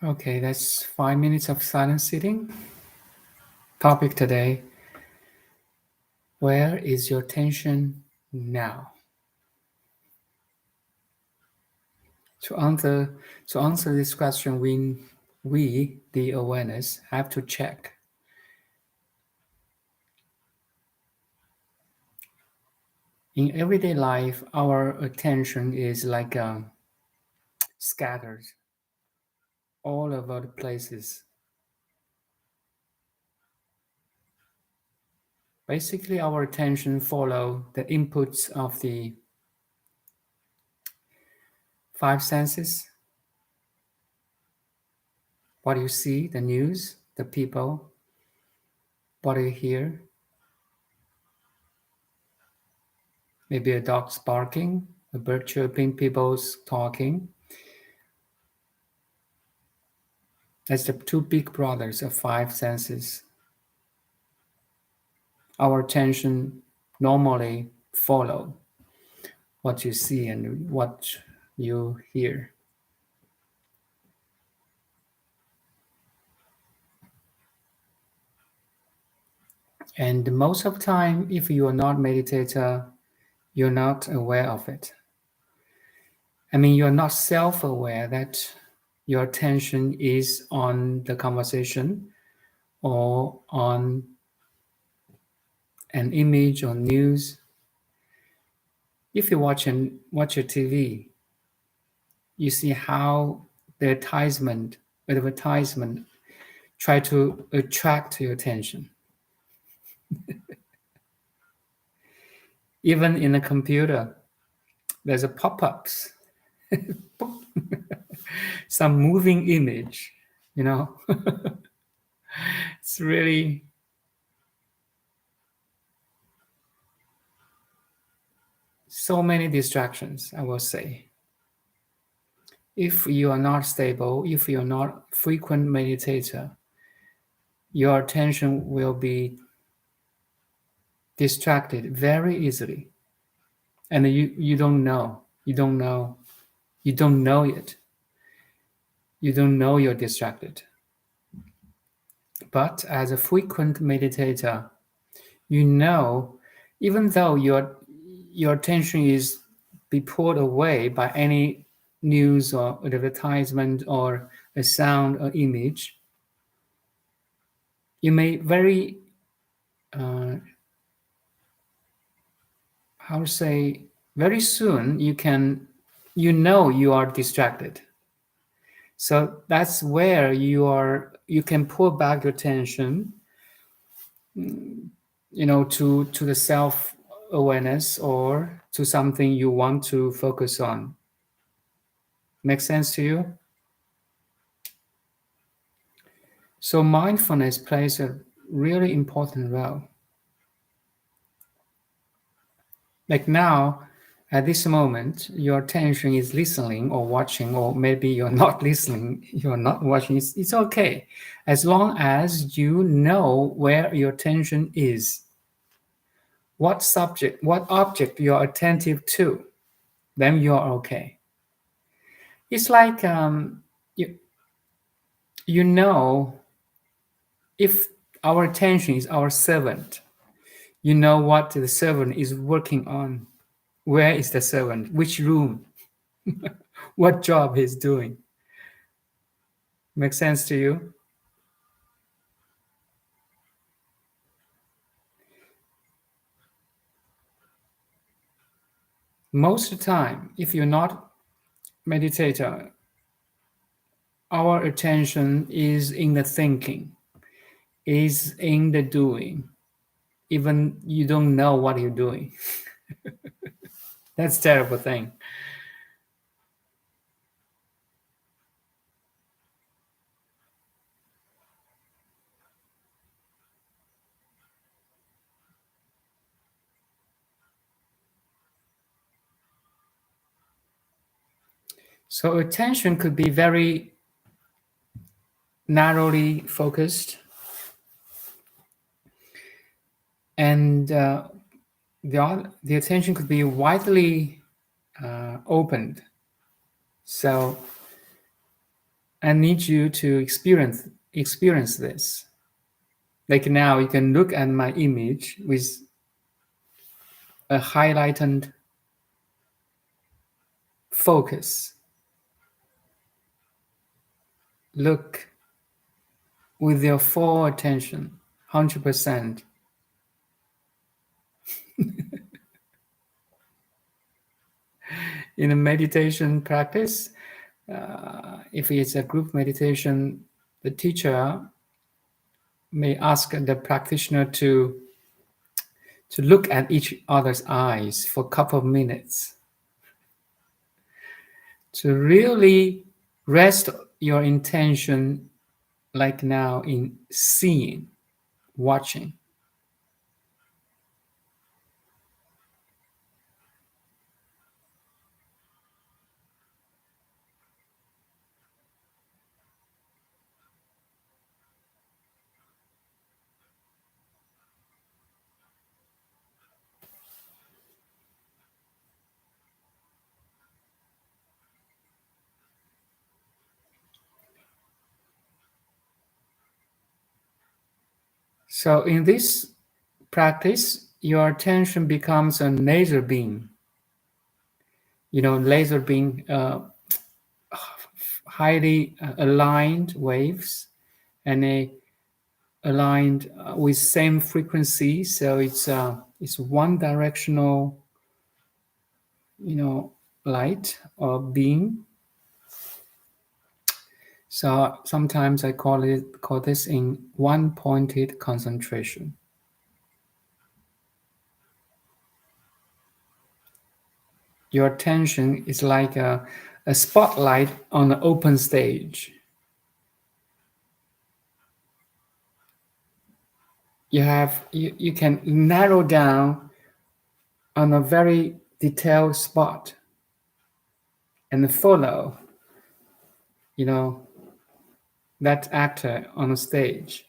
Okay, that's 5 minutes of silent sitting. Topic today: where is your attention now? To answer to answer this question, we the awareness have to check. In everyday life, our attention is like scattered all over the places. Basically, our attention follow the inputs of the five senses: what you see, the news, the people, what you hear, maybe a dog's barking, a bird chirping, people's talking. That's the two big brothers of five senses. Our attention normally follow what you see and what you hear. And most of the time, if you are not meditator, you're not aware of it. I mean, you're not self-aware that your attention is on the conversation or on an image or news. If you watch a TV, you see how the advertisement try to attract your attention. Even in a computer, there's a pop-ups, some moving image, you know. It's really so many distractions, I will say. If you are not stable, if you're not frequent meditator, your attention will be distracted very easily. And you don't know. You don't know it. You don't know you're distracted. But as a frequent meditator, you know, even though your attention is be pulled away by any news or advertisement or a sound or image, you may very uh, how to say very soon you are distracted. So that's where you can pull back your attention, to the self awareness or to something you want to focus on. Make sense to you? So mindfulness plays a really important role. Like now, at this moment, your attention is listening or watching, or maybe you're not listening, you're not watching. It's okay. As long as you know where your attention is, what subject, what object you're attentive to, then you're okay. It's like you know if our attention is our servant, you know what the servant is working on. Where is the servant? Which room? What job he's doing? Make sense to you? Most of the time, if you're not meditator, our attention is in the thinking, is in the doing. Even you don't know what you're doing. That's a terrible thing. So attention could be very narrowly focused, and the attention could be widely opened. So I need you to experience this. Like now, you can look at my image with a highlightened focus. Look with your full attention, 100%. In a meditation practice, if it's a group meditation, the teacher may ask the practitioner to look at each other's eyes for a couple of minutes, to really rest your intention like now in seeing, watching. So in this practice, your attention becomes a laser beam. Laser beam, highly aligned waves, and a aligned with same frequency. So it's one directional, light or beam. So sometimes I call this in one pointed concentration. Your attention is like a spotlight on an open stage. You can narrow down on a very detailed spot and follow, you know, that actor on the stage.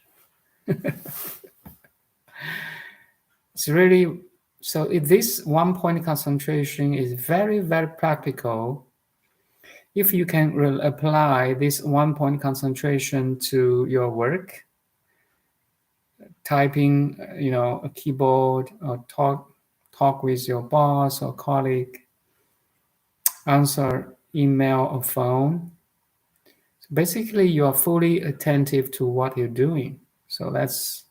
It's really so. This one point concentration is very, very practical. If you can apply this one point concentration to your work, typing, a keyboard, or talk with your boss or colleague, answer email or phone. So basically, you are fully attentive to what you're doing. So that's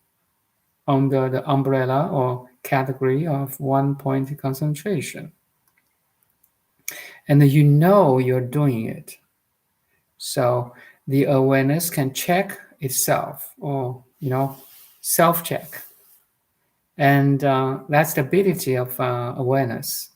under the umbrella or category of one point concentration. And you're doing it. So the awareness can check itself or, self-check. And that's the ability of awareness.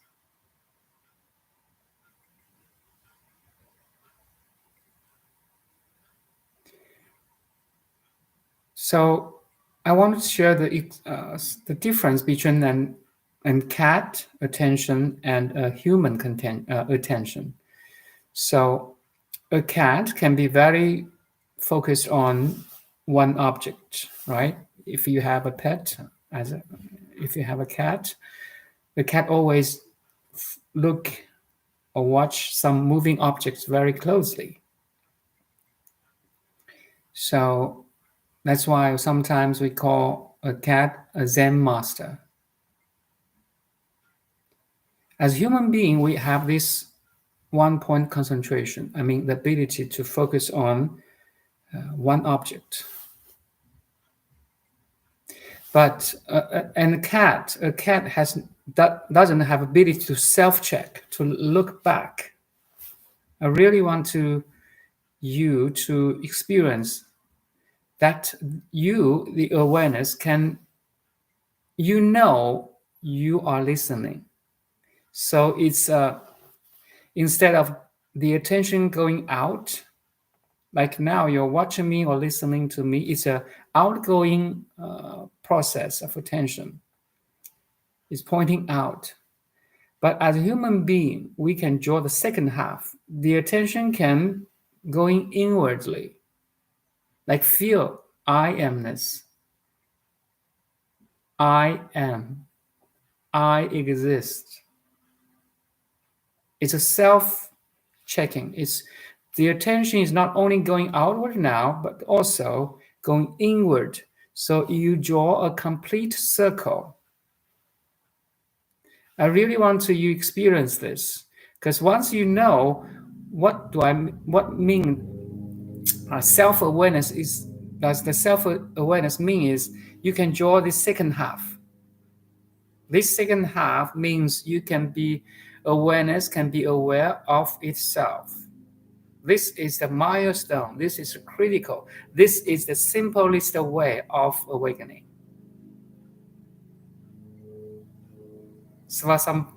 So I want to share the difference between an cat attention and a human attention. So a cat can be very focused on one object, right? If you have a pet, if you have a cat, the cat always look or watch some moving objects very closely. So that's why sometimes we call a cat a Zen master. As human being, we have this one point concentration. I mean, the ability to focus on one object. But and a cat doesn't have ability to self-check, to look back. I really want you to experience that the awareness can, you are listening. So it's instead of the attention going out, like now you're watching me or listening to me, it's a outgoing process of attention. It's pointing out. But as a human being, we can draw the second half. The attention can going inwardly, like feel I amness. I am. I exist. It's a self-checking. It's The attention is not only going outward now, but also going inward. So you draw a complete circle. I really want to you experience this, because once you know what mean self-awareness is, does the self-awareness mean is you can draw the second half. This second half means you can be awareness can be aware of itself. This is the milestone. This is critical. This is the simplest way of awakening. Svasam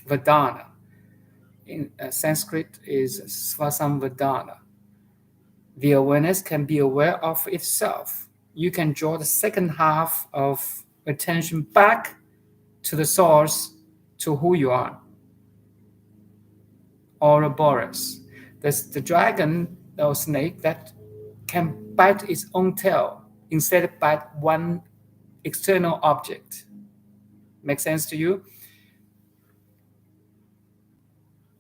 Vedana. In Sanskrit is Svasamvedana. The awareness can be aware of itself. You can draw the second half of attention back to the source, to who you are. Ouroboros. There's the dragon or snake that can bite its own tail instead of bite one external object. Make sense to you?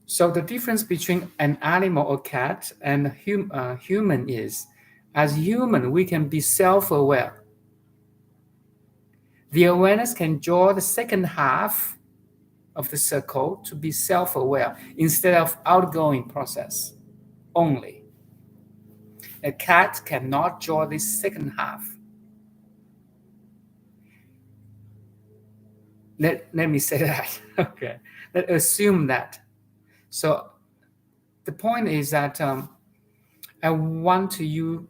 So the difference between an animal or cat and human is, as human, we can be self-aware. The awareness can draw the second half of the circle to be self-aware instead of outgoing process only. A cat cannot draw this second half. Let me say that. Okay. Let's assume that. So the point is that I want you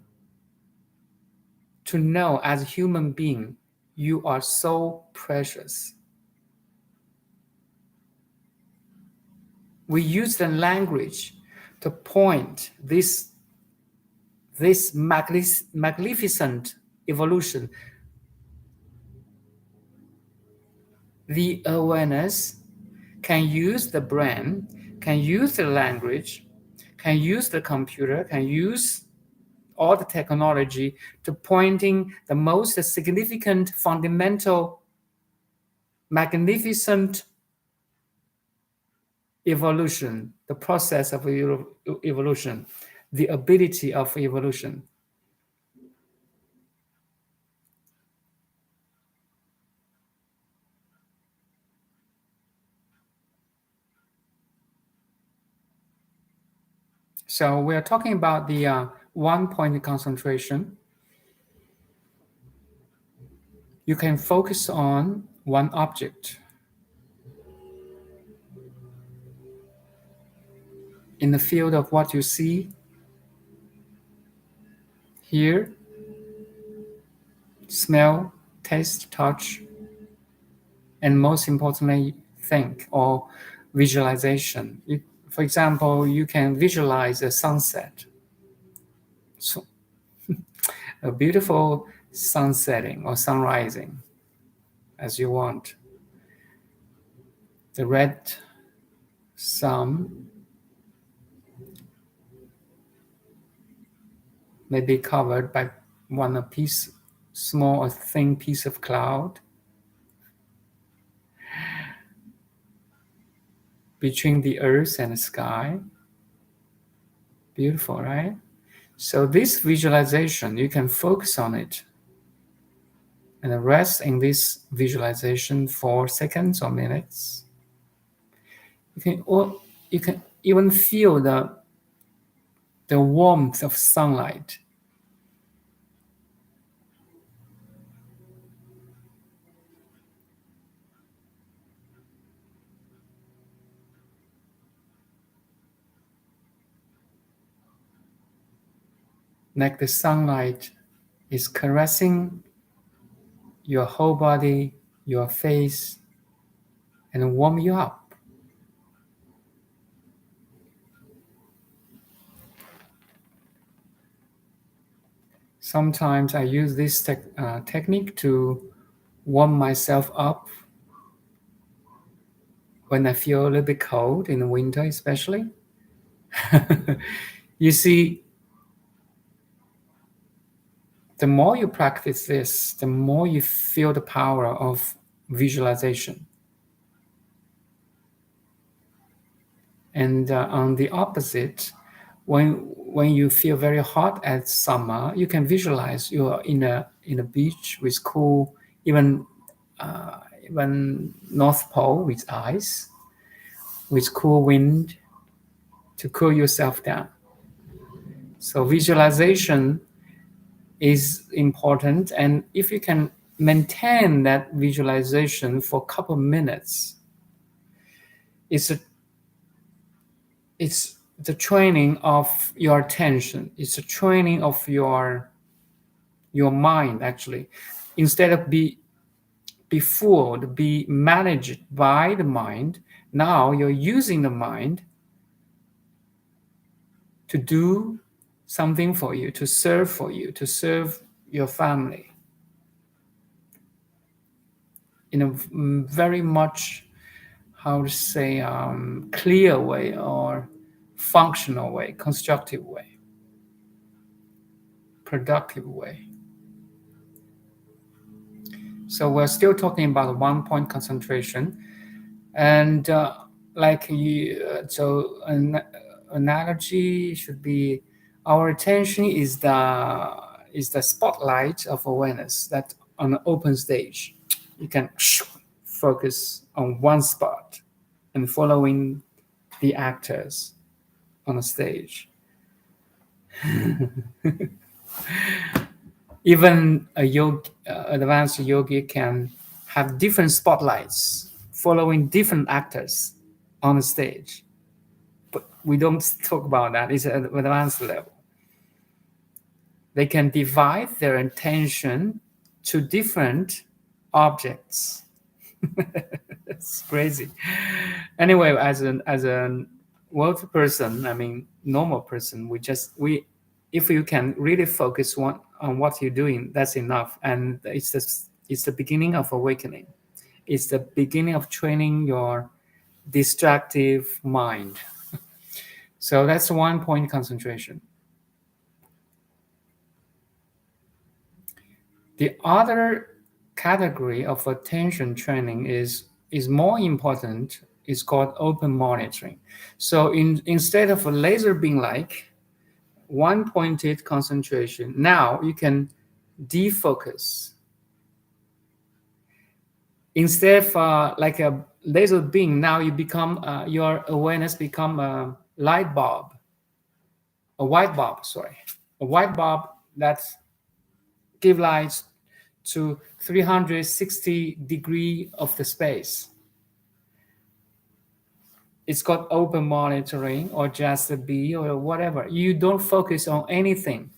to know, as a human being, you are so precious. We use the language to point this magnificent evolution. The awareness can use the brain, can use the language, can use the computer, can use all the technology to pointing the most significant, fundamental, magnificent evolution, the process of evolution, the ability of evolution. So we are talking about the one-point concentration. You can focus on one object. In the field of what you see, hear, smell, taste, touch, and most importantly, think or visualization. For example, you can visualize a sunset. So, a beautiful sun setting or sun rising, as you want. The red sun may be covered by small or thin piece of cloud. Between the earth and the sky. Beautiful, right? So this visualization, you can focus on it and rest in this visualization for seconds or minutes. You can even feel the warmth of sunlight. Like the sunlight is caressing your whole body, your face, and warm you up. Sometimes I use this technique to warm myself up when I feel a little bit cold in the winter, especially. You see, the more you practice this, the more you feel the power of visualization. And on the opposite, when you feel very hot at summer, you can visualize you're in a beach with cool, even even North Pole with ice, with cool wind to cool yourself down. So visualization is important, and if you can maintain that visualization for a couple of minutes, it's a it's the training of your attention. It's a training of your mind actually. Instead of be fooled, be managed by the mind, now you're using the mind to do something for you, to serve your family in a very much, how to say, clear way or functional way, constructive way, productive way. So we're still talking about one point concentration, and an analogy should be our attention is the spotlight of awareness that on an open stage you can focus on one spot and following the actors on the stage. Even advanced yogi can have different spotlights following different actors on the stage. But we don't talk about that. It's at advanced level. They can divide their attention to different objects. It's crazy. Anyway, as a world person, I mean normal person, we if you can really focus on what you're doing, that's enough. And it's the beginning of awakening. It's the beginning of training your distractive mind. So that's one point concentration. The other category of attention training is more important. Is called open monitoring. So instead of a laser beam like one pointed concentration, now you can defocus. Instead of like a laser beam, now you become your awareness become a light bulb, a white bulb. Sorry, a white bulb that give light to 360 degree of the space. It's called open monitoring or just a B or whatever. You don't focus on anything.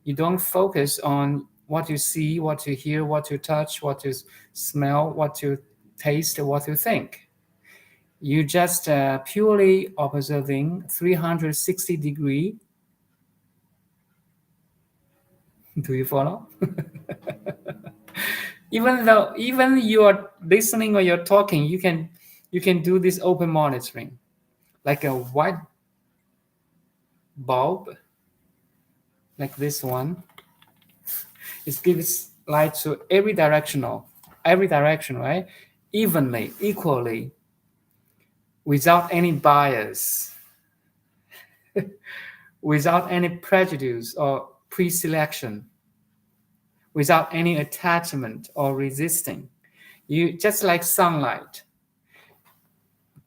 You don't focus on what you see, what you hear, what you touch, what you smell, what you taste, what you think. You just purely observing 360 degree. Do you follow? Even you are listening or you're talking, you can do this open monitoring, like a white bulb, like this one. It gives light to every direction, right? Evenly, equally, without any bias, without any prejudice or pre-selection, without any attachment or resisting. You just like sunlight,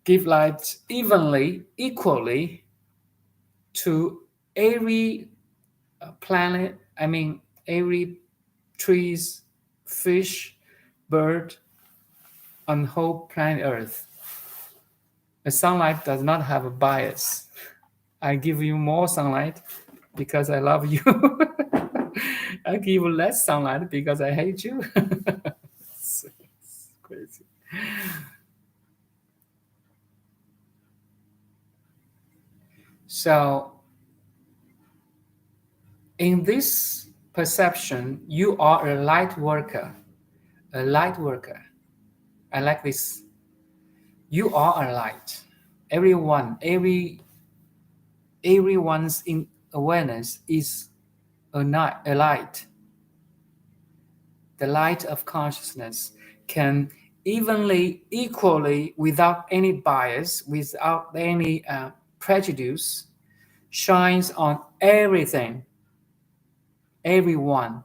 give light evenly, equally to every planet, I mean, every trees, fish, bird on whole planet Earth. The sunlight does not have a bias. I give you more sunlight because I love you. I give you less sunlight because I hate you. It's crazy. So, in this perception, you are a light worker. A light worker. I like this. You are a light. Everyone's in awareness is a light. The light of consciousness can evenly, equally, without any bias, without any prejudice, shines on everything, everyone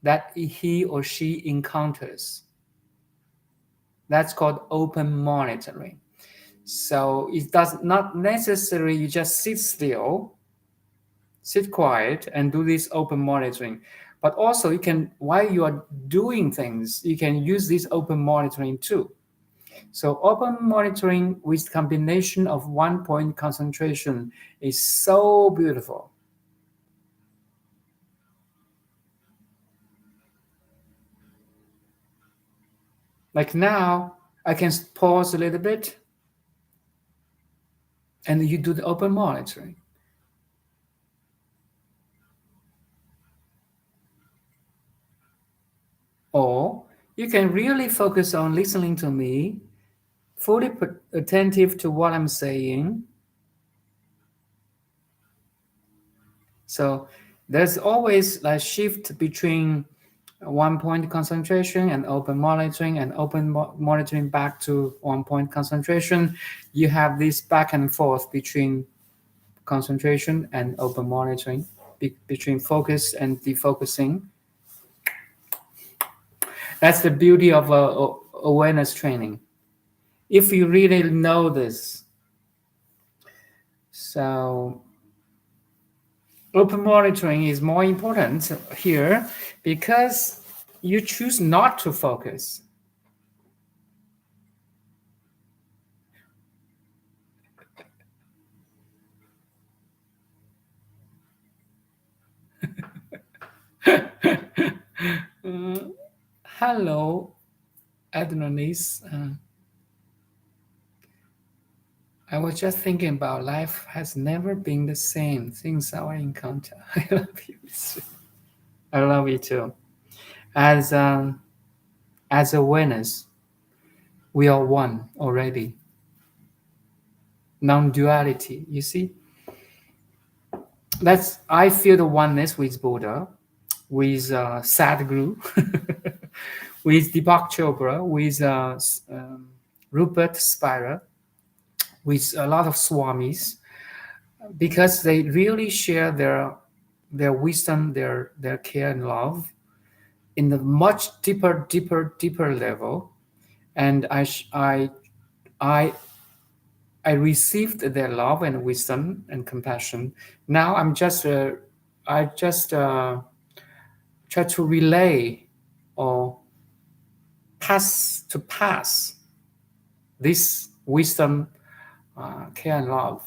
that he or she encounters. That's called open monitoring. So it does not necessarily you just sit still, sit quiet, and do this open monitoring. But also, you can, while you are doing things, you can use this open monitoring too. So open monitoring with combination of one point concentration is so beautiful. Like now, I can pause a little bit and you do the open monitoring. Or you can really focus on listening to me, fully attentive to what I'm saying. So there's always a shift between one point concentration and open monitoring, and open monitoring back to one point concentration. You have this back and forth between concentration and open monitoring, between focus and defocusing. That's the beauty of awareness training. If you really know this, so open monitoring is more important here because you choose not to focus. Hello, Adonice. I was just thinking about life has never been the same since our encounter. I love you. I love you too. As as awareness, we are one already. Non-duality. You see, that's I feel the oneness with Buddha, with Sadhguru, with Deepak Chopra, with Rupert Spira, with a lot of swamis, because they really share their wisdom, their care and love in a much deeper level. And I I received their love and wisdom and compassion. Now I just try to relay or pass this wisdom, care and love.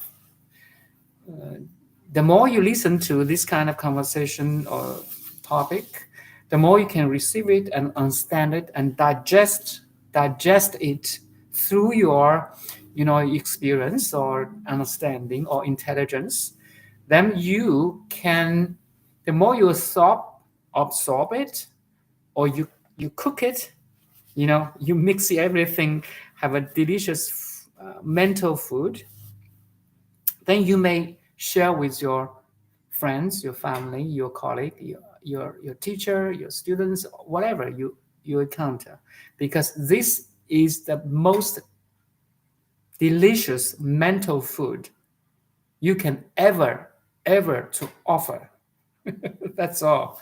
The more you listen to this kind of conversation or topic, the more you can receive it and understand it and digest it through your experience or understanding or intelligence. Then you can, the more you absorb it, or you cook it, you mix everything, have a delicious mental food, then you may share with your friends, your family, your colleague, your teacher, your students, whatever you encounter, because this is the most delicious mental food you can ever to offer. That's all.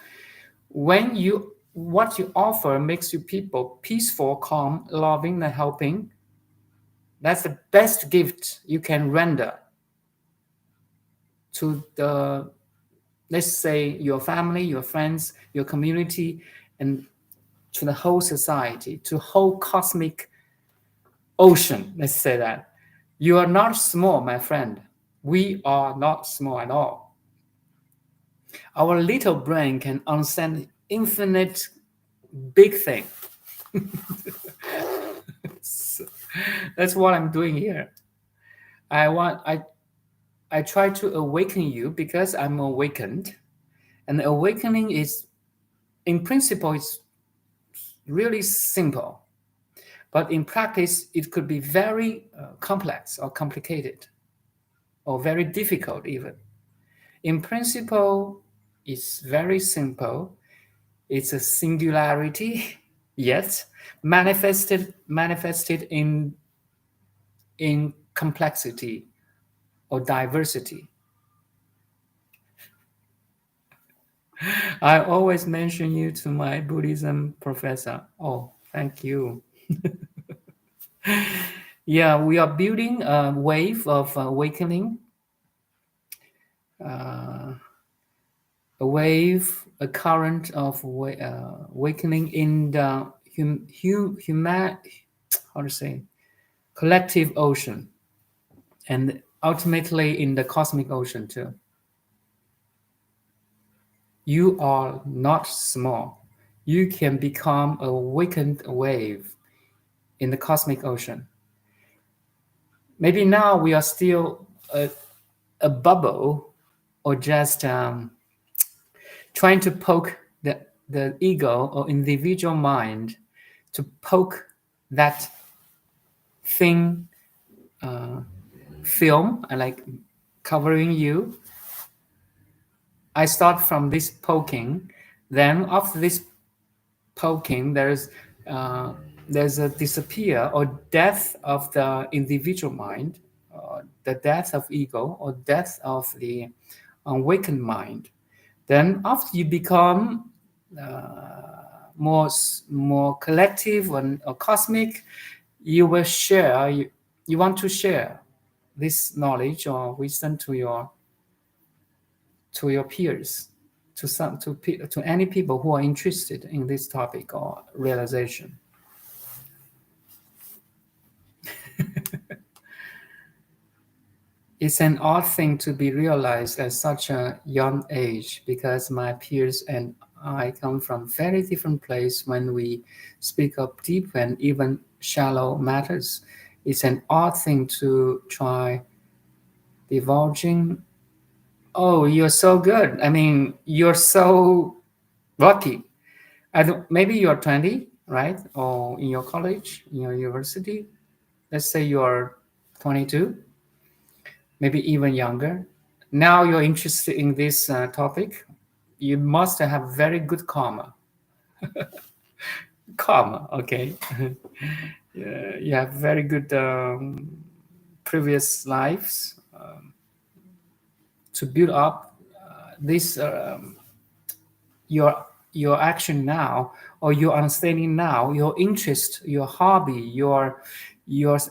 When you what you offer makes you people peaceful, calm, loving, and helping. That's the best gift you can render to the, let's say, your family, your friends, your community, and to the whole society, to whole cosmic ocean. Let's say that. You are not small, my friend. We are not small at all. Our little brain can understand infinite big thing. So that's what I'm doing here. I want I try to awaken you because I'm awakened. And awakening is, in principle, it's really simple. But in practice, it could be very complex or complicated or very difficult even. In principle, it's very simple. It's a singularity, yet manifested in complexity or diversity. I always mention you to my Buddhism professor. Oh, thank you. Yeah, we are building a wave of awakening, uh, a current of awakening in the how to say, collective ocean, and ultimately in the cosmic ocean too. You are not small. You can become a awakened wave in the cosmic ocean. Maybe now we are still a bubble, or just trying to poke the ego or individual mind to poke that thin film, like covering you. I start from this poking, then after this poking, uh, there's a disappear or death of the individual mind, the death of ego or death of the awakened mind. Then after you become more collective or cosmic, you will share. You want to share this knowledge or wisdom to your peers, to any people who are interested in this topic or realization. It's an odd thing to be realized at such a young age, because my peers and I come from very different place when we speak of deep and even shallow matters. It's an odd thing to try divulging. Oh, you're so good. I mean, you're so lucky. I don't, maybe you're 20, right? Or in your college, in your university. Let's say you're 22, maybe even younger. Now you're interested in this topic. You must have very good karma. Karma, okay. Yeah, you have very good previous lives to build up this your your action now, or your understanding now, your interest, your hobby, your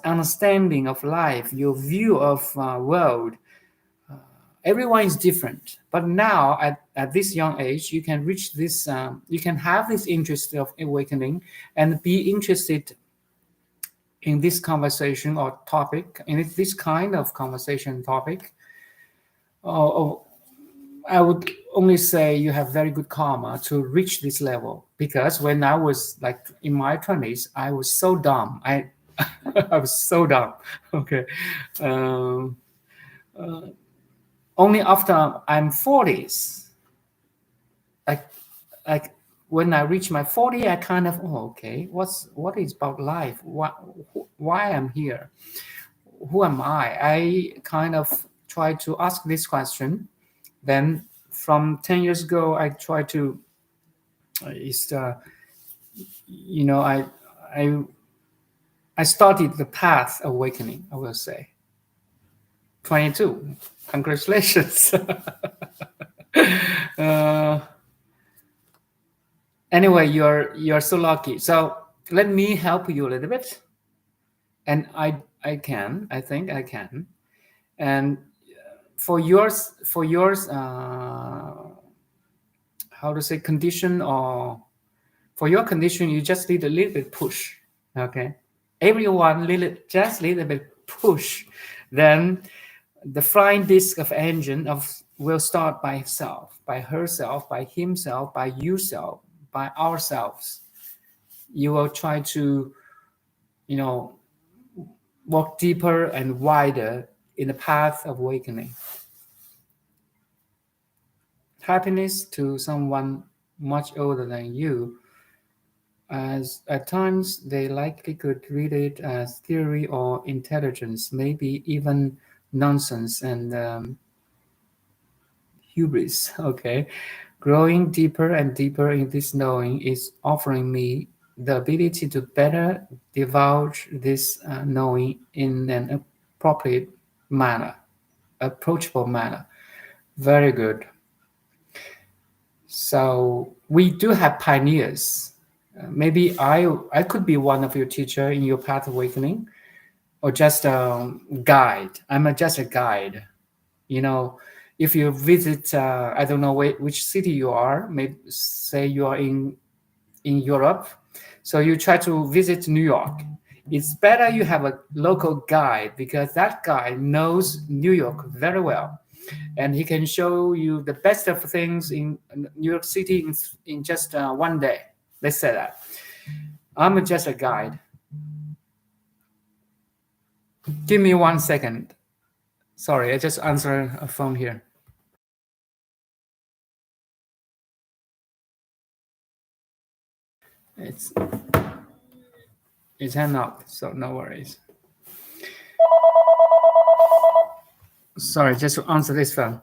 understanding of life, your view of world. Everyone is different, but now at this young age you can reach this, you can have this interest of awakening and be interested in this conversation or topic, in this kind of conversation topic. Or I would only say you have very good karma to reach this level, because when I was like in my 20s, I was so dumb. I was so dumb. Okay. Um, Only after I'm 40s, like like when I reach my 40, I kind of, oh, okay, what is about life? Why I'm here? Who am I? I kind of try to ask this question. Then from 10 years ago, I try to is you know I I started the path awakening. I will say 22. Congratulations. uh, anyway, you're so lucky. So let me help you a little bit, and I can. I think I can. And for yours, how to say, condition, or for your condition, you just need a little bit push. Okay, everyone just little bit push, then the flying disc of engine of will start by itself, by herself, by himself, by yourself, by ourselves. You will try to, you know, walk deeper and wider in the path of awakening. Happiness to someone much older than you, as at times they likely could read it as theory or intelligence, maybe even nonsense and hubris. Okay, growing deeper and deeper in this knowing is offering me the ability to better divulge this knowing in an appropriate manner, approachable manner. Very good. So we do have pioneers. Maybe I could be one of your teacher in your path awakening, or just a guide. Just a guide. You know, if you visit, I don't know which city you are. Maybe say you are in Europe, so you try to visit New York. It's better you have a local guide because that guy knows New York very well, and he can show you the best of things in New York City in just one day. Let's say that. I'm just a guide. Give me 1 second. Sorry, I just answered a phone here. It's it's hang up, so no worries. Sorry, just to answer this phone.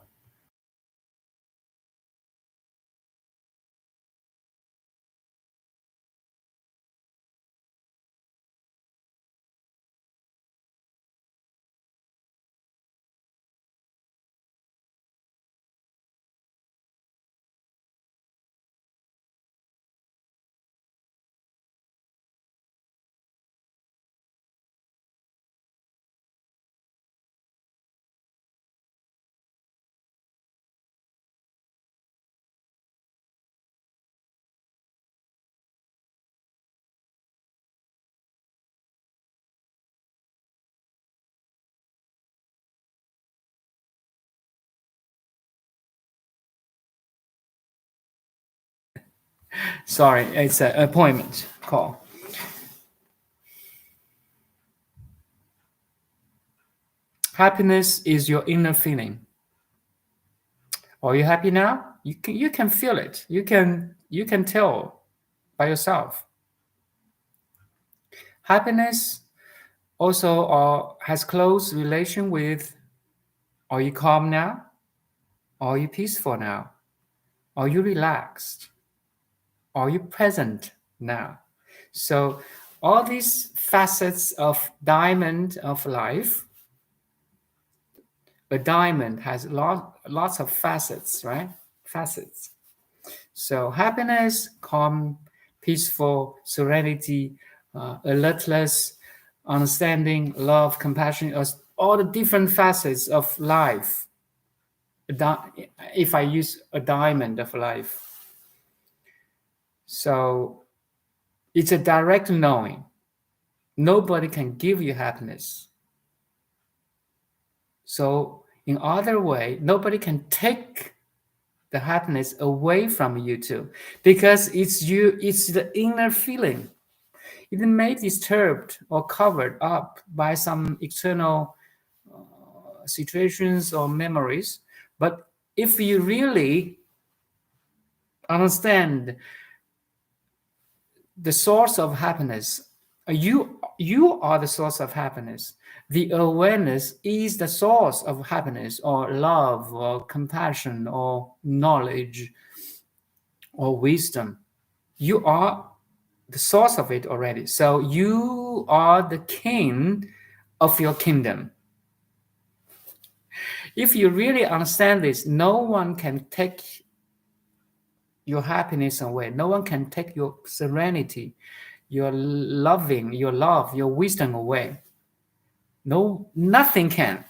Sorry, it's an appointment call. Happiness is your inner feeling. Are you happy now? You can feel it. You can tell by yourself. Happiness also has close relation with, are you calm now? Are you peaceful now? Are you relaxed? Are you present now? So all these facets of diamond of life, a diamond has lots of facets, right? Facets. So happiness, calm, peaceful, serenity, alertness, understanding, love, compassion, all the different facets of life. If I use a diamond of life, so it's a direct knowing. Nobody can give you happiness. So in other way, nobody can take the happiness away from you too, because it's the inner feeling. It may be disturbed or covered up by some external situations or memories, but if you really understand the source of happiness, you are the source of happiness. The awareness is the source of happiness, or love, or compassion, or knowledge, or wisdom. You are the source of it already. So you are the king of your kingdom. If you really understand this, no one can take your happiness away. No one can take your serenity, your loving, your love, your wisdom away. No, nothing can.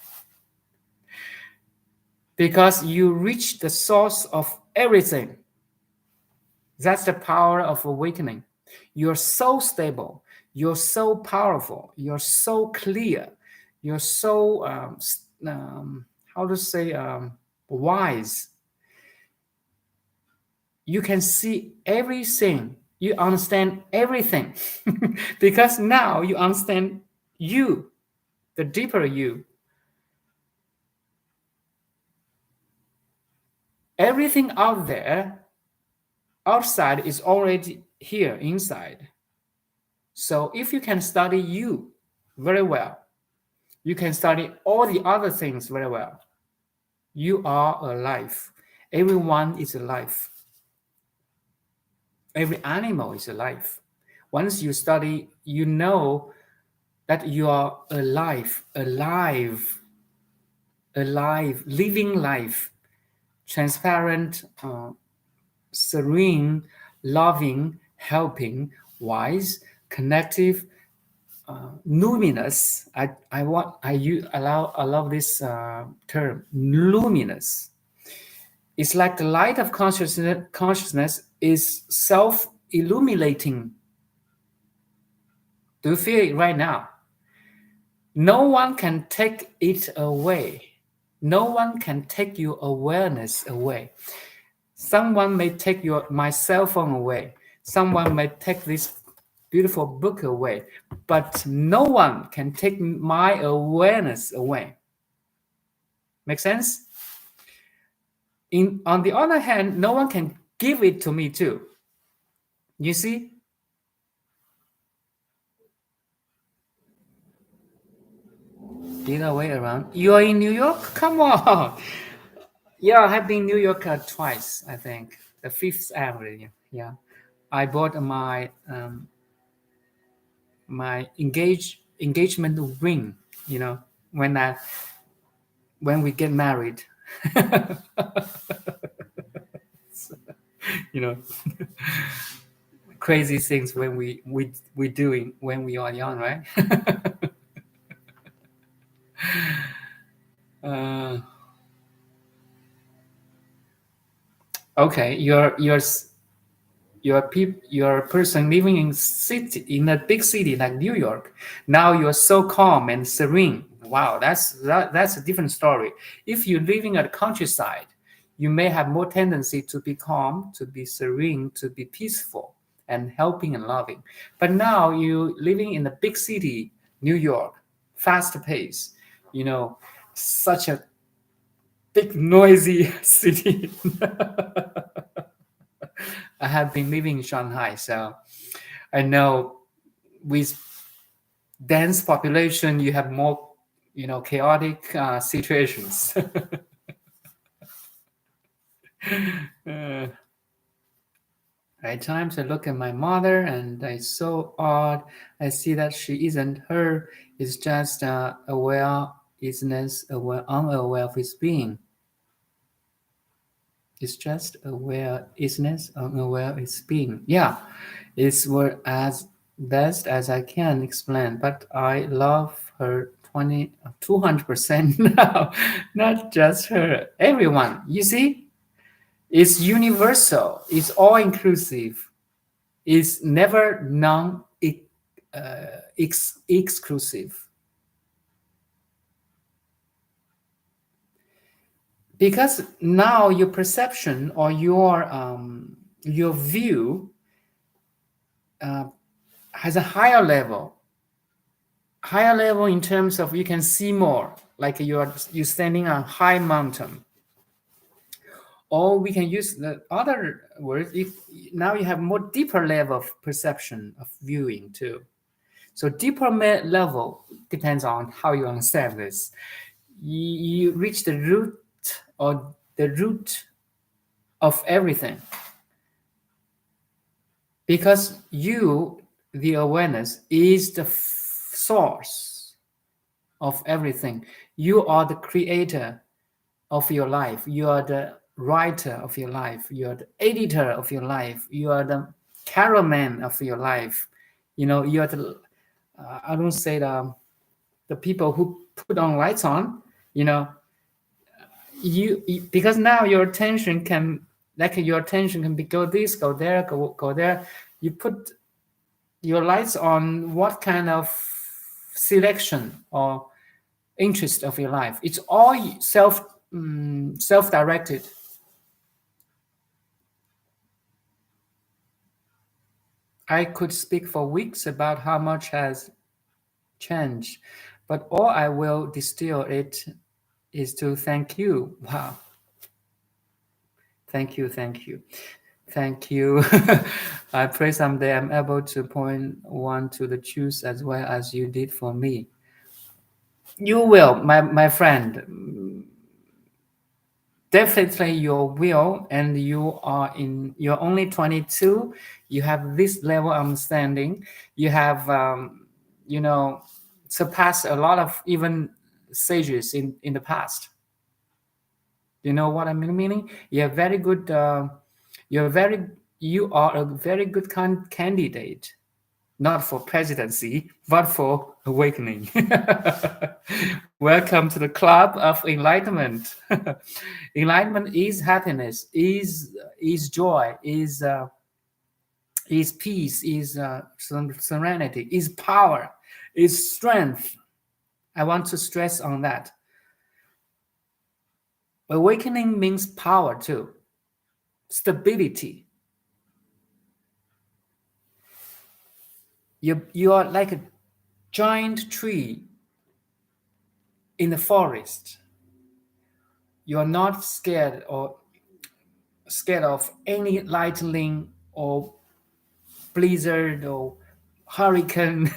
Because you reach the source of everything. That's the power of awakening. You're so stable. You're so powerful. You're so clear. You're so, how to say, wise. You can see everything. You understand everything. Because now you understand you, the deeper you. Everything out there, outside, is already here inside. So if you can study you very well, you can study all the other things very well. You are alive. Everyone is alive. Every animal is alive. Once you study, you know that you are alive, living life, transparent, serene, loving, helping, wise, connective, luminous. I love this term, luminous. It's like the light of consciousness is self illuminating. Do you feel it right now? No one can take it away. No one can take your awareness away. Someone may take my cell phone away. Someone may take this beautiful book away, but no one can take my awareness away. Make sense? On the other hand, no one can give it to me too. You see? The other way around. You are in New York? Come on. Yeah, I have been in New York twice, I think. The Fifth Avenue. Yeah. I bought my engagement ring, when I when we get married. you know Crazy things when we doing when we are young, right? uh, okay, you're a person living in a big city like New York. Now you're so calm and serene. Wow, that's a different story. If you're living at the countryside, you may have more tendency to be calm, to be serene, to be peaceful and helping and loving. But now you living in a big city, New York, fast pace, such a big noisy city. I have been living in Shanghai, so I know with dense population, you have more, chaotic situations. uh, At times, I look at my mother, and it's so odd. I see that she isn't her. It's just unaware of its being. It's just awareness, unaware of its being. Yeah, it's what as best as I can explain, but I love her 200% now, not just her, everyone. You see, it's universal, it's all inclusive, it's never exclusive. Because now your perception or your view uh, has a higher level in terms of you can see more, like you're standing on a high mountain. Or we can use the other words, if now you have more deeper level of perception of viewing too. So deeper level depends on how you understand this. You reach the root or the root of everything, because the awareness is the source of everything. You are the creator of your life. You are the writer of your life. You are the editor of your life. You are the cameraman of your life. You are the I don't say the people who put on lights on. Because now your attention can be go this, go there, go there. You put your lights on what kind of selection or interest of your life. It's all self-directed. I could speak for weeks about how much has changed, but all I will distill it is to thank you. Wow. Thank you. Thank you. I pray someday I'm able to point one to the truth as well as you did for me. You will, my friend. Definitely you will, and you're only 22. You have this level of understanding. You have surpassed a lot of even sages in the past. You know what I mean? Meaning you have very good you are a very good candidate, not for presidency, but for awakening. Welcome to the club of enlightenment. Enlightenment is happiness, is joy, is peace, is serenity, is power, is strength. I want to stress on that. Awakening means power too, stability. You are like a giant tree in the forest. You are not scared of any lightning or blizzard or hurricane.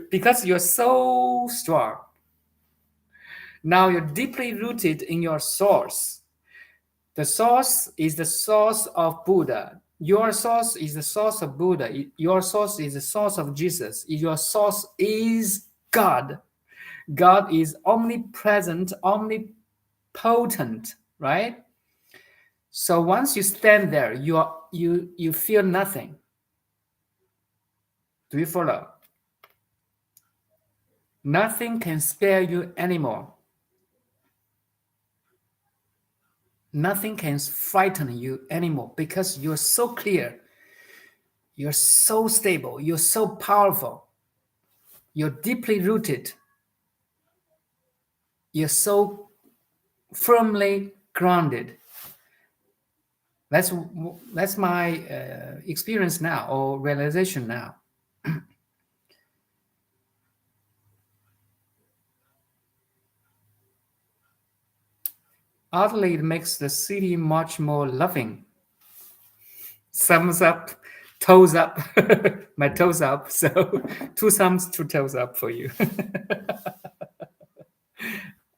Because you're so strong. Now you're deeply rooted in your source. The source is the source of Buddha. Your source is the source of Buddha. Your source is the source of Jesus. Your source is God. God is omnipresent, omnipotent, right? So once you stand there, you feel nothing. Do you follow? Nothing can scare you anymore. Nothing can frighten you anymore because you're so clear. You're so stable. You're so powerful. You're deeply rooted. You're so firmly grounded. That's my experience now, or realization now. Oddly, it makes the city much more loving. Thumbs up, toes up, my toes up. So 2 thumbs, 2 toes up for you.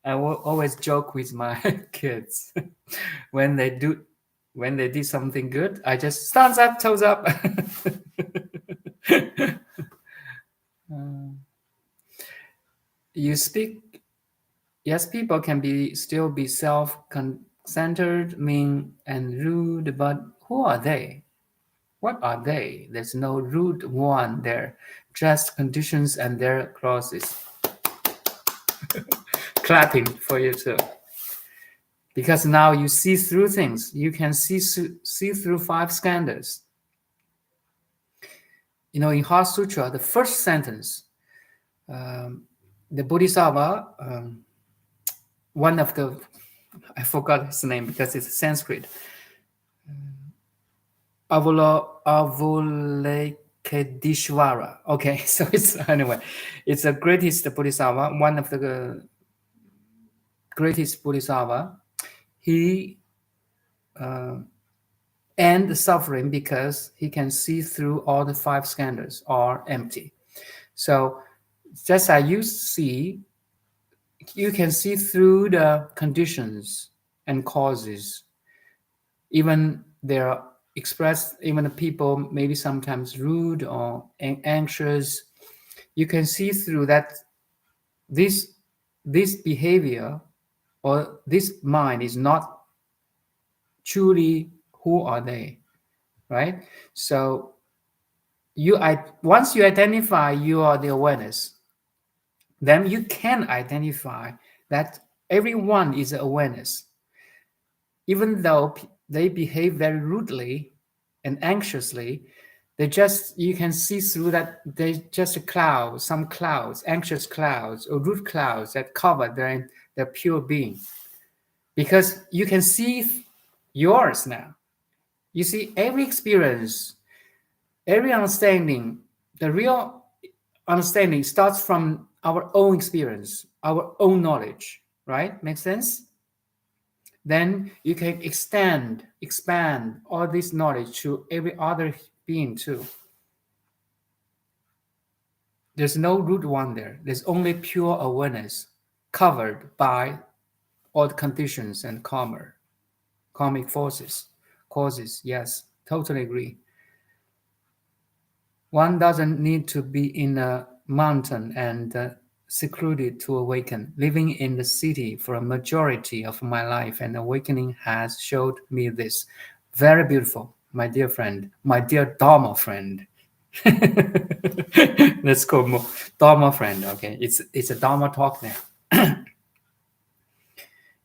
I will always joke with my kids when they did something good. I just thumbs up, toes up. You speak. Yes, people can still be self-centered, mean, and rude, but who are they? What are they? There's no rude one there, just conditions and their clauses. Clapping for you too. Because now you see through things. You can see through 5 skandhas. In Heart Sutra, the first sentence, the Bodhisattva, one of the, I forgot his name because it's Sanskrit, Avalokiteshvara. Okay, so it's the greatest Bodhisattva, one of the greatest Bodhisattva. He end suffering because he can see through all the 5 skandhas are empty. So just as you can see through the conditions and causes, even they're expressed, even the people maybe sometimes rude or anxious. You can see through that this behavior or this mind is not truly who are they, right? So once you identify you are the awareness, then you can identify that everyone is awareness. Even though they behave very rudely and anxiously, you can see through that they just some clouds, anxious clouds or rude clouds that cover their pure being. Because you can see yours now. You see every experience, every understanding, the real understanding starts from our own experience, our own knowledge, right? Makes sense? Then you can expand all this knowledge to every other being too. There's no root one there. There's only pure awareness covered by all the conditions and karmic forces, causes. Yes, totally agree. One doesn't need to be in a mountain and secluded to awaken. Living in the city for a majority of my life and awakening has showed me this. Very beautiful. my dear friend, my dear Dharma friend. Let's go more Dharma friend. Okay, it's a Dharma talk now.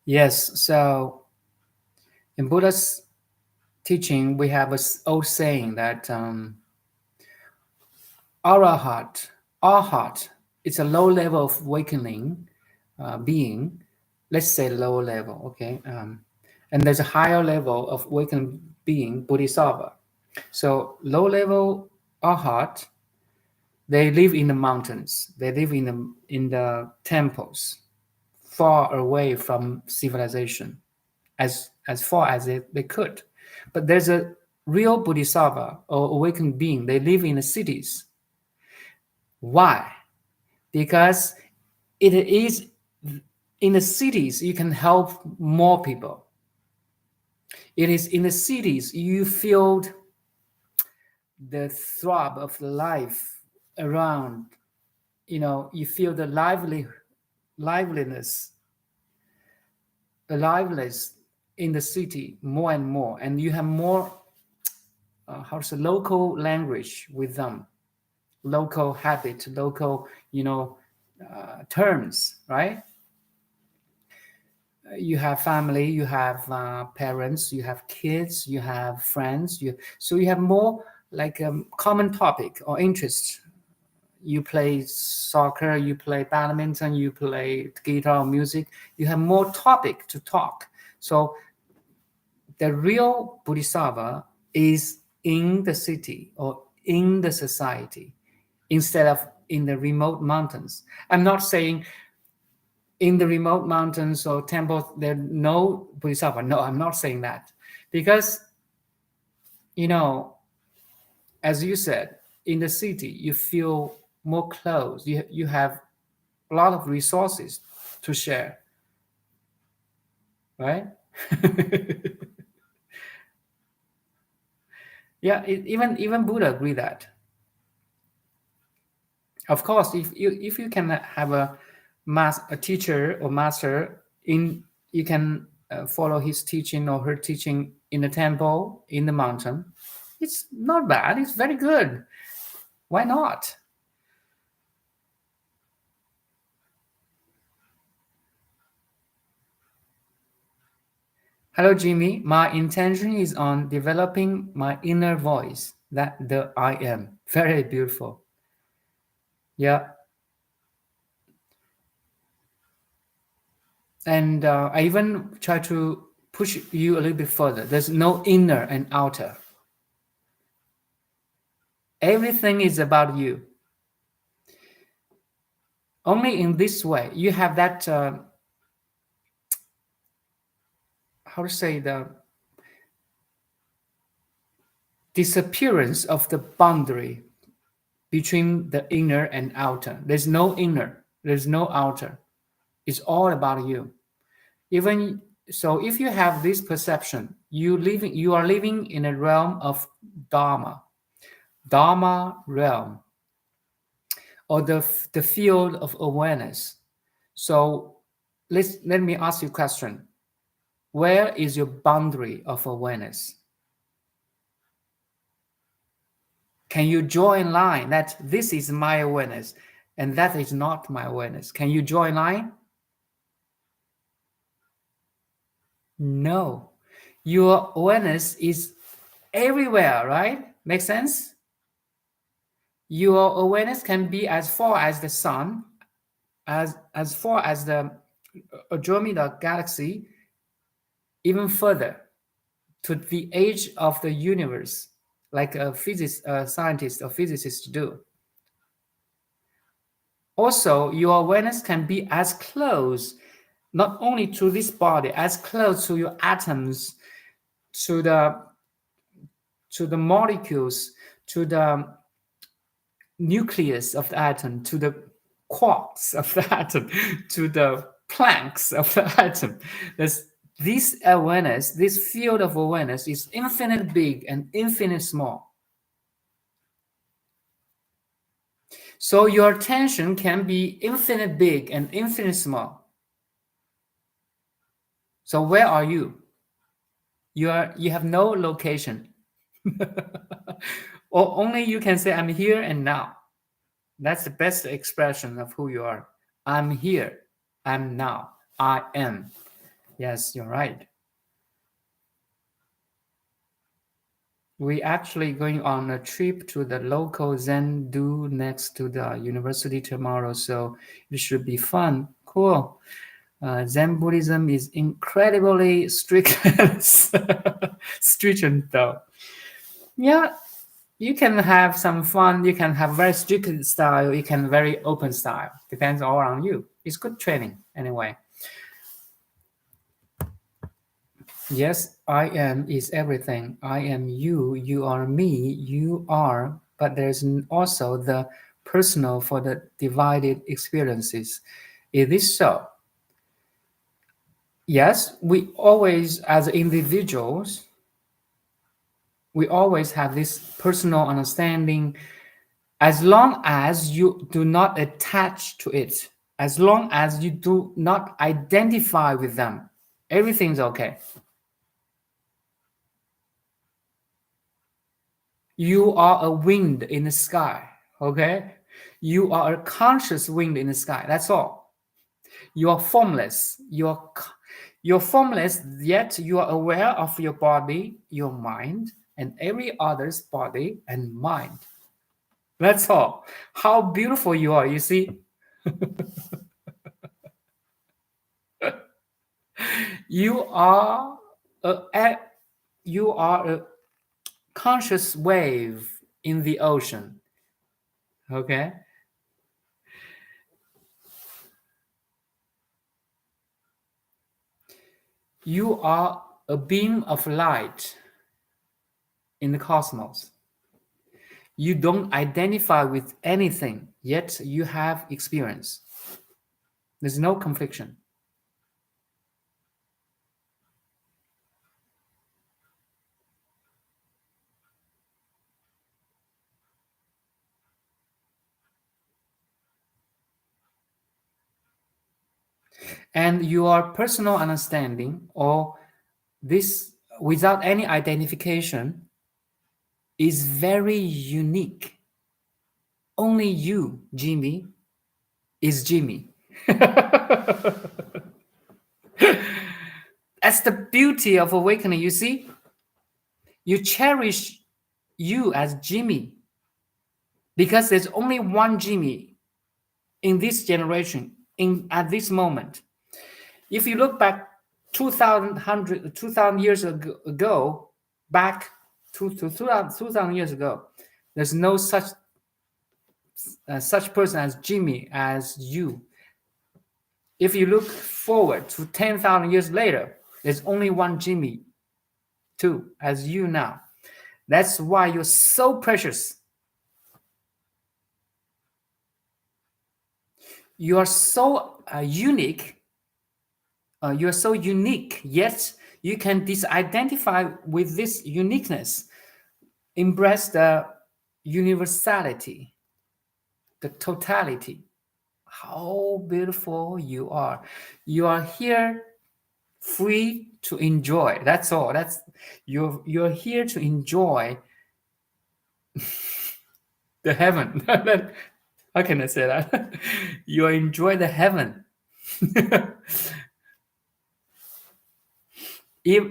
Yes. So in Buddha's teaching, we have a old saying that arahat, arhat, it's a low level of awakening being. Let's say lower level. Okay, and there's a higher level of awakened being, bodhisattva. So low level arhat, they live in the mountains. They live in the temples, far away from civilization, as far as they could. But there's a real bodhisattva or awakened being. They live in the cities. Why? Because it is in the cities you can help more people. It is in the cities you feel the throb of life around. You feel the liveliness aliveness in the city more and more, and you have more how to say local language with them, local habit, local terms, right? You have family, you have parents, you have kids, you have friends, so you have more like a common topic or interest. You play soccer, you play badminton, you play guitar or music, you have more topic to talk. So the real bodhisattva is in the city or in the society instead of in the remote mountains. I'm not saying in the remote mountains or temples there are no bodhisattva. No, I'm not saying that. Because, you know, as you said, in the city, you feel more close. You have a lot of resources to share, right? Yeah, even Buddha agree that. Of course, if you can have a teacher or master in, you can follow his teaching or her teaching in the temple in the mountain. It's not bad. It's very good. Why not? Hello, Jimmy. My intention is on developing my inner voice, that the I am. Very beautiful. Yeah. And I even try to push you a little bit further. There's no inner and outer. Everything is about you. Only in this way you have that how to say, the disappearance of the boundary between the inner and outer. There's no inner, there's no outer. It's all about you. Even so, if you have this perception, you are living in a realm of dharma realm, or the field of awareness. So let me ask you a question. Where is your boundary of awareness? Can you join line that this is my awareness and that is not my awareness? Can you join line? No. Your awareness is everywhere, right? Make sense? Your awareness can be as far as the sun, as far as the Andromeda galaxy, even further to the edge of the universe, like a scientist or physicist do. Also, your awareness can be as close, not only to this body, as close to your atoms, to the molecules, to the nucleus of the atom, to the quarks of the atom, to the planks of the atom. This awareness, this field of awareness is infinite big and infinite small. So your attention can be infinite big and infinite small. So where are you? You have no location. Or only you can say, I'm here and now. That's the best expression of who you are. I'm here. I'm now. I am. Yes, you're right. We actually going on a trip to the local Zen do next to the university tomorrow, so it should be fun. Cool. Zen Buddhism is incredibly strict, stringent though. Yeah, you can have some fun. You can have very strict style. You can very open style. Depends all on you. It's good training anyway. Yes, I am is everything. I am you. You are me. You are. But there's also the personal for the divided experiences. Is this so? Yes, we always, as individuals, we always have this personal understanding as long as you do not attach to it, as long as you do not identify with them, everything's okay. You are a wind in the sky, okay? You are a conscious wind in the sky, that's all. You are formless. You're formless, yet you are aware of your body, your mind, and every other's body and mind. That's all. How beautiful you are, you see? You are you are a conscious wave in the ocean. Okay? You are a beam of light in the cosmos. You don't identify with anything, yet you have experience. There's no confliction. And your personal understanding or this without any identification is very unique. Only you, Jimmy, is Jimmy. That's the beauty of awakening. You see, you cherish you as Jimmy because there's only one Jimmy in this generation, in at this moment. If you look back 2,000 years ago, back to 2,000 years ago, there's no such person as Jimmy as you. If you look forward to 10,000 years later, there's only one Jimmy, too, as you now. That's why you're so precious. You are so unique. You're so unique, yet you can disidentify with this uniqueness. Embrace the universality, the totality. How beautiful you are. You are here free to enjoy. That's all. That's you're here to enjoy the heaven. How can I say that? You enjoy the heaven. if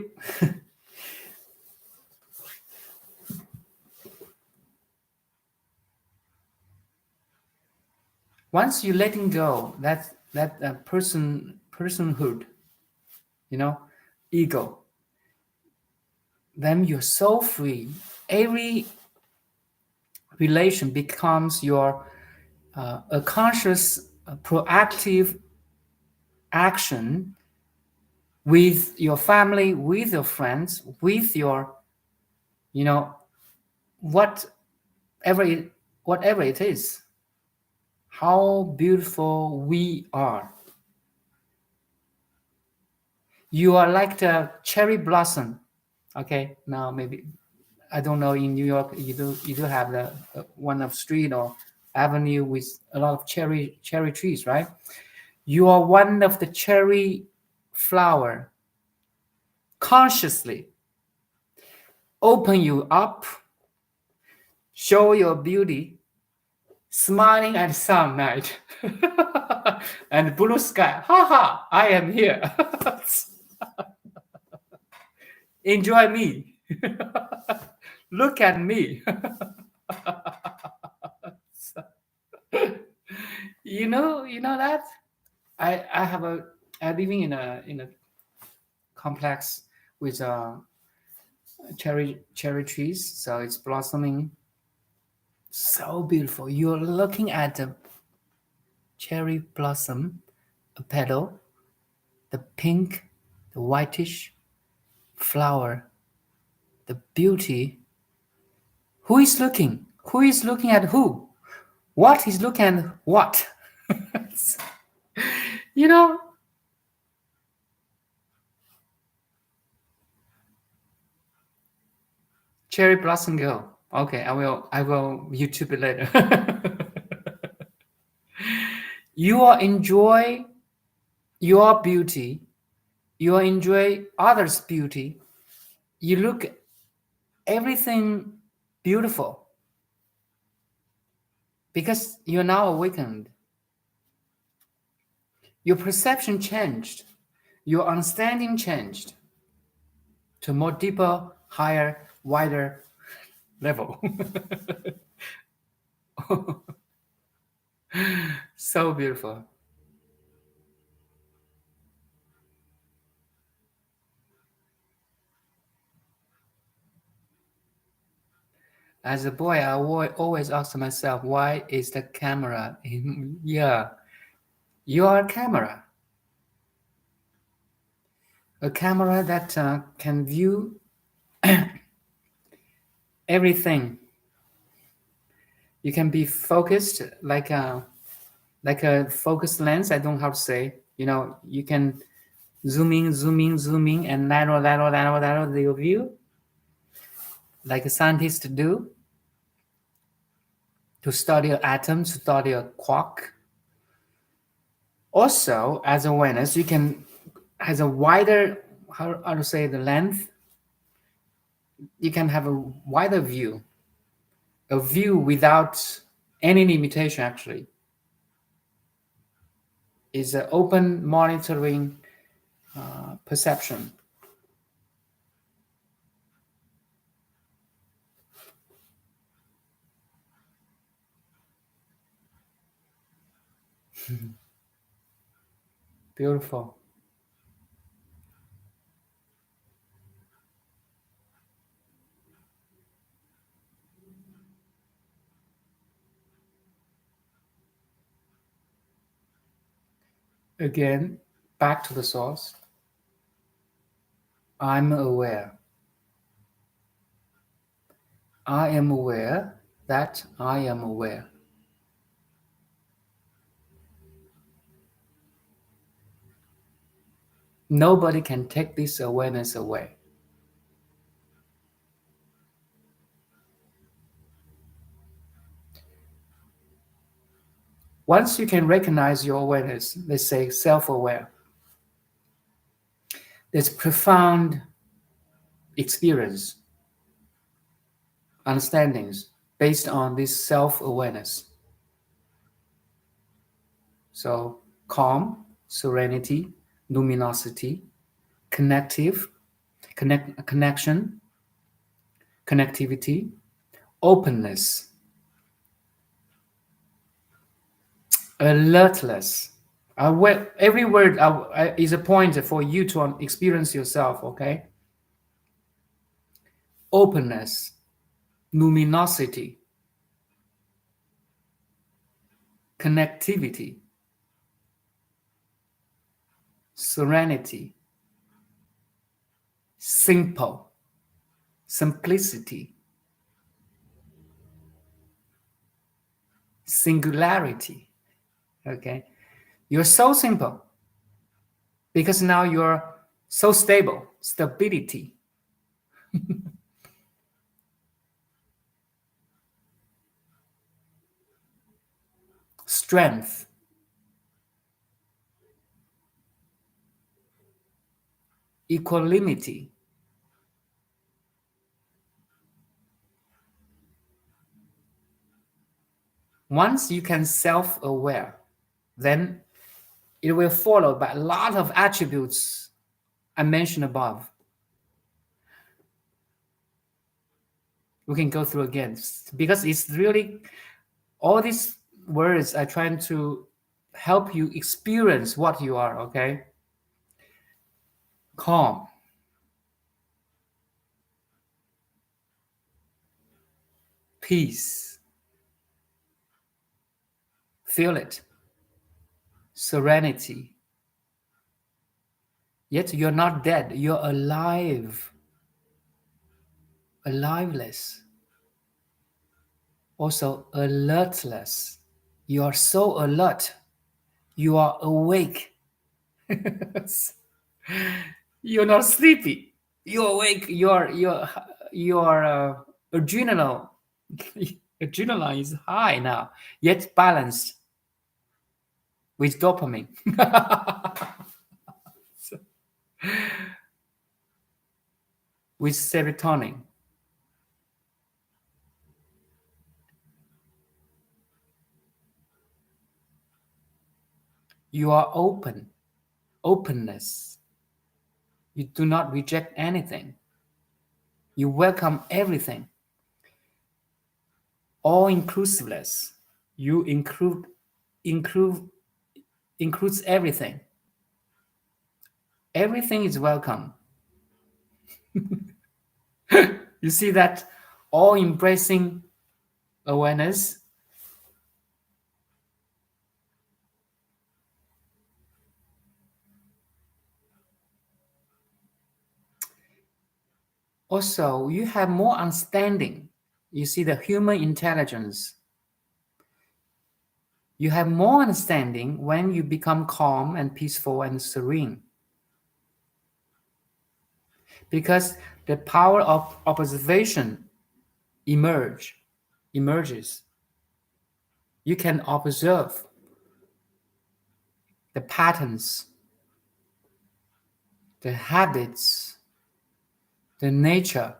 once you letting go that personhood, you know, ego, then you're so free. Every relation becomes your a conscious, proactive action with your family, with your friends, with your, you know, whatever it, whatever it is. How beautiful we are. You are like the cherry blossom. Okay, now maybe I don't know, in New York you do have the one of street or avenue with a lot of cherry trees, right? You are one of the cherry flower consciously. open you up, show your beauty, smiling at sunlight and blue sky. Ha ha! I am here. Enjoy me. Look at me. You know that I have a I living in a complex with cherry trees, so it's blossoming so beautiful. You're looking at the cherry blossom, a petal, the pink, the whitish flower, the beauty. Who is looking? Who is looking at who? What is looking at what? you know, cherry blossom girl. Okay, I will YouTube it later. You will enjoy your beauty. You will enjoy others' beauty. You look everything beautiful because you're now awakened. Your perception changed. Your understanding changed to more deeper, higher, wider level. So beautiful. As a boy, I always ask myself, why is the camera in? Yeah, you are a camera that can view everything. You can be focused like a focused lens. I don't know how to say. You can zoom in, and narrow the view, like a scientist do to study an atom, to study a quark. Also, as awareness, you can has a wider how to say the length. You can have a wider view, a view without any limitation. Actually, is an open monitoring perception. Beautiful. Again, back to the source. I'm aware. I am aware that I am aware. Nobody can take this awareness away. Once you can recognize your awareness, let's say self-aware, there's profound experience, understandings based on this self-awareness. So calm, serenity, luminosity, connective, connection, connectivity, openness, alertless. Every word is a point for you to experience yourself, okay? Openness, luminosity, connectivity, serenity, simple, simplicity, singularity, okay? You're so simple because now you're so stable, stability, strength, equanimity, Once you can self-aware, then it will follow by a lot of attributes I mentioned above. We can go through again because it's really all these words are trying to help you experience what you are, okay? Calm, peace, feel it, serenity. Yet you're not dead, you're alive, aliveless, also alertless. You are so alert, you are awake. You're not sleepy. You're awake. Your adrenal adrenaline is high now, yet balanced with dopamine. With serotonin. You are open. Openness. You do not reject anything. You welcome everything. All inclusiveness. You include includes everything. Everything is welcome. You see that all embracing awareness. Also, you have more understanding. You see the human intelligence. You have more understanding when you become calm and peaceful and serene. Because the power of observation emerges. You can observe the patterns, the habits, the nature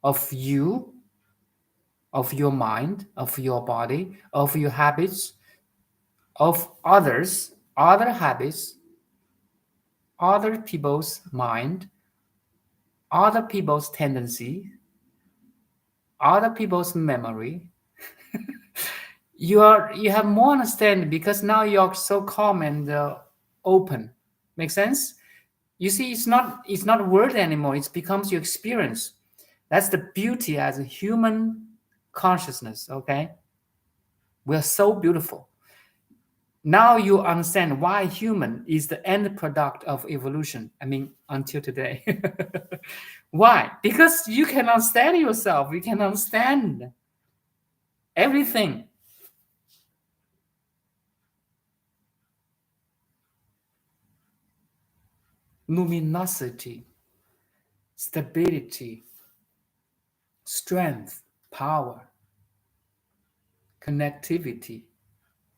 of you, of your mind, of your body, of your habits, of others, other habits, other people's mind, other people's tendency, other people's memory. You have more understanding because now you're so calm and open. Make sense? You see, it's not a word anymore. It becomes your experience. That's the beauty as a human consciousness. Okay, we are so beautiful. Now you understand why human is the end product of evolution. I mean, until today. Why? Because you can understand yourself. You can understand everything. Luminosity, stability, strength, power, connectivity,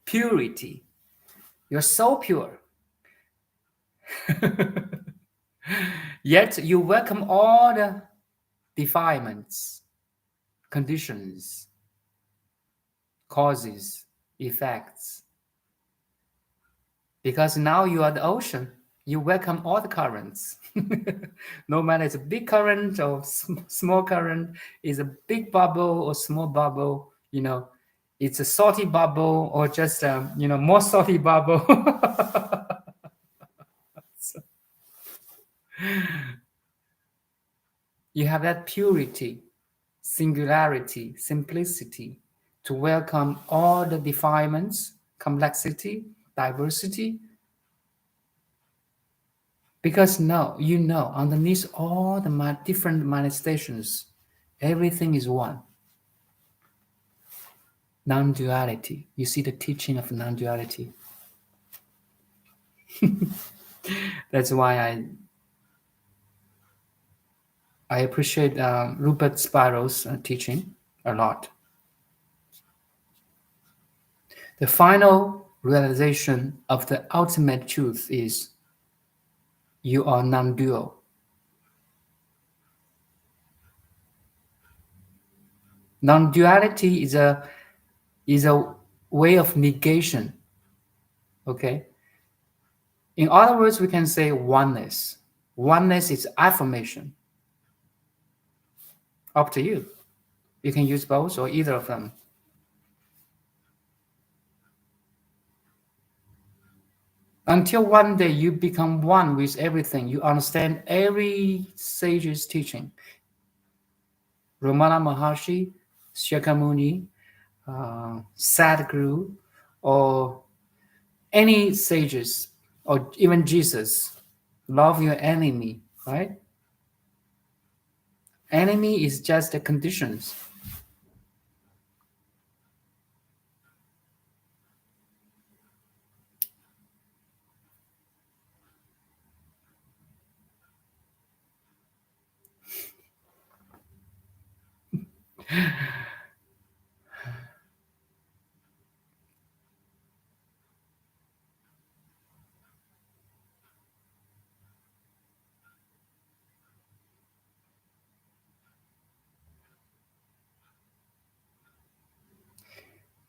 purity. You're so pure. Yet you welcome all the defilements, conditions, causes, effects. Because now you are the ocean. You welcome all the currents. No matter it's a big current or small current, is a big bubble or small bubble, it's a salty bubble or just more salty bubble. So you have that purity, singularity, simplicity to welcome all the defilements, complexity, diversity. Because now, underneath all the different manifestations, everything is one. Non-duality. You see the teaching of non-duality. That's why I appreciate Rupert Spiro's teaching a lot. The final realization of the ultimate truth is you are non-dual. Non-duality is a way of negation. Okay. In other words, we can say oneness. Oneness is affirmation. Up to you. You can use both or either of them. Until one day you become one with everything, you understand every sage's teaching. Ramana Maharshi, Shakyamuni, Sadhguru, or any sages, or even Jesus. Love your enemy, right? Enemy is just the conditions.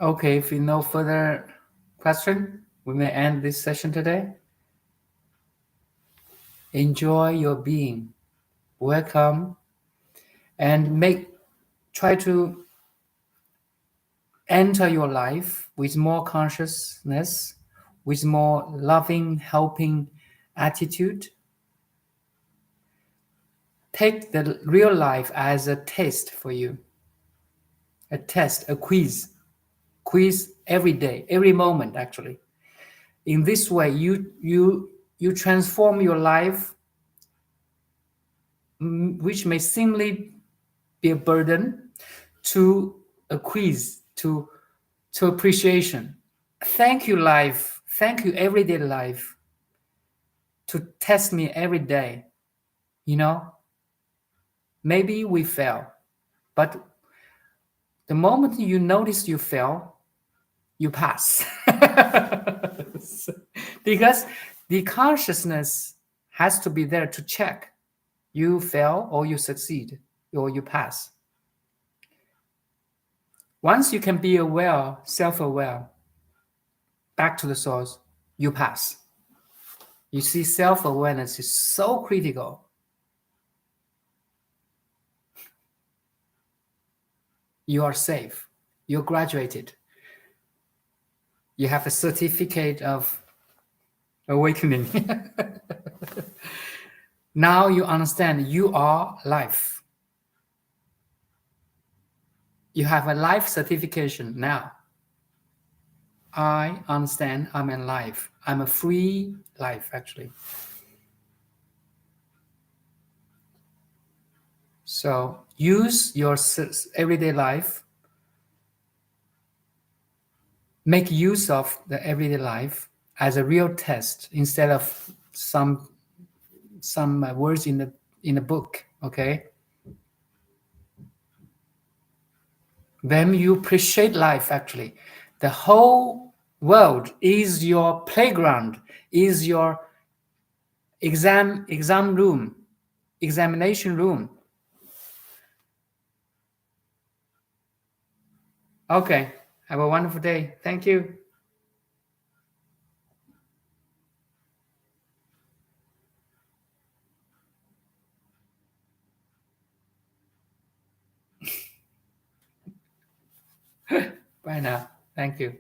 Okay, if you no further question, we may end this session today. Enjoy your being. Welcome and try to enter your life with more consciousness, with more loving, helping attitude. Take the real life as a test for you, a test, a quiz every day, every moment actually. In this way, you transform your life, which may seemingly be a burden, to a quiz, to appreciation. Thank you, life. Thank you, everyday life, to test me every day. You know, maybe we fail, but the moment you notice you fail, you pass. Because the consciousness has to be there to check you fail or you succeed or you pass. Once you can be aware, self-aware, back to the source, you pass. You see, self-awareness is so critical. You are safe. You're graduated. You have a certificate of awakening. Now you understand you are life. You have a life certification now. I understand I'm alive. I'm a free life, actually. So use your everyday life. Make use of the everyday life as a real test instead of some words in the book. Okay. Then you appreciate life. Actually, the whole world is your playground. Is your exam room, examination room. Okay. Have a wonderful day. Thank you. Bye now. Thank you.